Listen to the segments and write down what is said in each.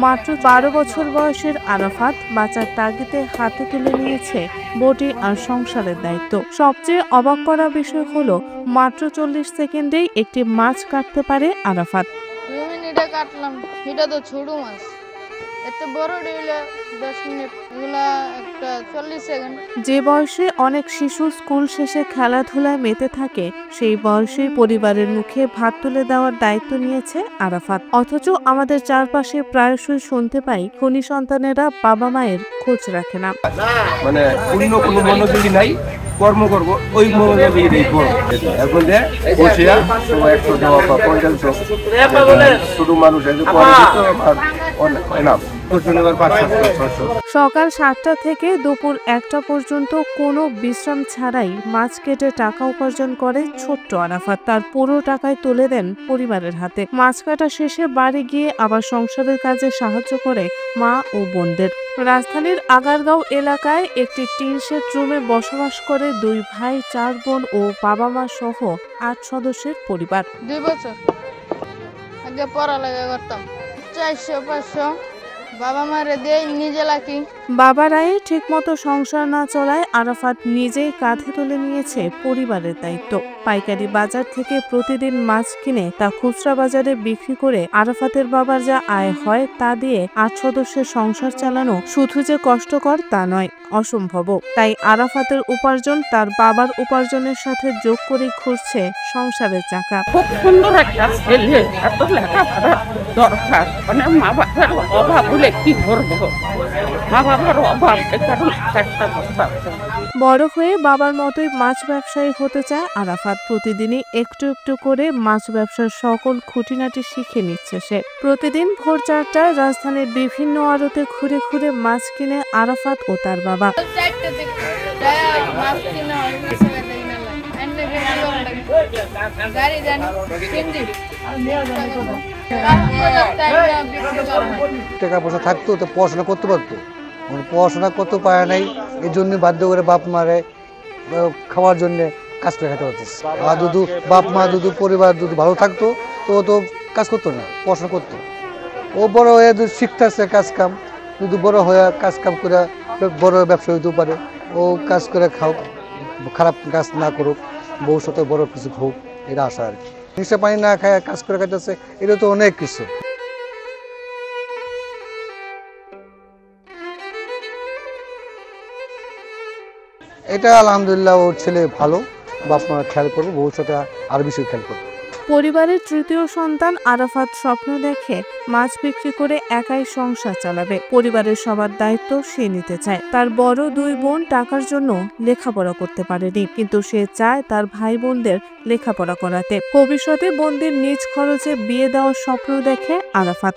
মাত্র 12 বছর বয়সের আরাফাত বাঁচার তাগিদে হাতে তুলে নিয়েছে বডি আর সংসারের দায়িত্ব। সবচেয়ে অবাক করা বিষয় হলো মাত্র 40 সেকেন্ডেই একটি মাছ কাটতে পারে আরাফাত। 2 মিনিটে কাটলাম, এটা তো ছোট মাছ, এত বড় ডিলে 10 মিনিট, এগুলা একটা 40 সেকেন্ড। যে বয়সে অনেক শিশু স্কুল শেষে খেলাধুলায় মেতে থাকে, সেই বয়সে পরিবারের মুখে ভাত তুলে দেওয়ার দায়িত্ব নিয়েছে আরাফাত। অথচ আমাদের চারপাশে প্রায়শই শুনতে পাই খুনি সন্তানেরা বাবা মায়ের খোঁজ রাখে না। মানে অন্য কোনো মনোযোগী নাই, কর্ম করবো ওই মনোযোগী এখন ছোট মানুষ সকাল 7টা থেকে দুপুর 1টা পর্যন্ত কোনো বিশ্রাম ছাড়াই মাছ কেটে টাকা উপার্জন করে ছোট্ট আরাফাত। তার পুরো টাকায় তুলে দেন পরিবারের হাতে। মাছ কাটা শেষে বাড়ি গিয়ে আবার সংসারের কাজে সাহায্য করে মা ও বোনদের। রাজধানীর আগারগাঁও এলাকায় একটি টিন শেড রুমে বসবাস করে 2 ভাই 4 বোন ও বাবা মা সহ 8 সদস্যের পরিবার। 2 বছর আগে পড়ালেখা করতাম, 400-500 বাবা মারে দিয়ে নিজে লাকি। বাবার আয়ে ঠিকমতো সংসার না চলায় আরাফাত নিজেই কাঁধে তুলে নিয়েছে পরিবারের দায়িত্ব। পাইকারি বাজার থেকে প্রতিদিন মাছ কিনে তা খুচরা বাজারে বিক্রি করে আরাফাতের বাবার যা আয় হয় তা দিয়ে 8 সদস্যের সংসার চালানো শুধু যে কষ্টকর তা নয়, অসম্ভব। তাই আরাফাতের উপার্জন তার বাবার উপার্জনের সাথে যোগ করে ঘুরছে সংসারের চাকা। খুব সুন্দর একটা ছেলে, এত লেখাপড়া দরকার, মানে মা বাবার অভাব হলে কি করবো, মা বাবার অভাব বড় হয়ে বাবার মতোই মাছ ব্যবসায়ী হতে চায় আরাফাত। প্রতিদিনই একটু একটু করে মাছ ব্যবসার সকল খুঁটিনাটি শিখে নিচ্ছে সে। প্রতিদিন ভোর 4টায় রাজধানীর বিভিন্ন আড়তে ঘুরে ঘুরে মাছ কিনে আরাফাত ও তার বাবা। টাকা পয়সা থাকতো তো পড়াশোনা করতে পারতো, পড়াশোনা করতে পারে নাই, এই জন্য বাধ্য করে বাপ মারে খাওয়ার জন্য কাজ করে খেতে পারতেছে। আর যদি বাপ মা যদি পরিবার যদি ভালো থাকতো তো ও তো কাজ করতো না, পড়াশোনা করতো। ও বড় হয়ে যদি শিখতেছে কাজ কাম, যদি বড় হয়ে কাজ কাম করে বড় ব্যবসা হইতেও পারে। ও কাজ করে খাও, খারাপ কাজ না করুক, ভবিষ্যতে বড় কিছু হোক, এটা আশা আর কি। নিশা পানি না খায় কাজ করে খাইতেছে, এটা তো অনেক কিছু। এটা আলহামদুলিল্লাহ ওর ছেলে ভালো, বাপ মা খেয়াল করবো, ভবিষ্যতে আরো বেশি খেয়াল করবো। পরিবারের তৃতীয় সন্তান আরাফাত স্বপ্ন দেখে মাছ বিক্রি করে একাই সংসার চালাবে। পরিবারের সবার দায়িত্ব সে নিতে চায়। তার বড় 2 বোন টাকার জন্য লেখাপড়া করতে পারেনি, কিন্তু সে চায় তার ভাই বোনদের লেখাপড়া করাতে। ভবিষ্যতে বোনদের নিজ খরচে বিয়ে দেওয়ার স্বপ্ন দেখে Arafat.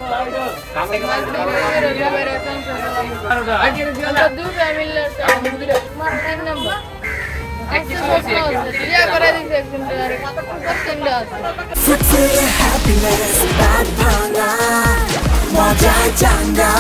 Happiness, bad panga, moja janga.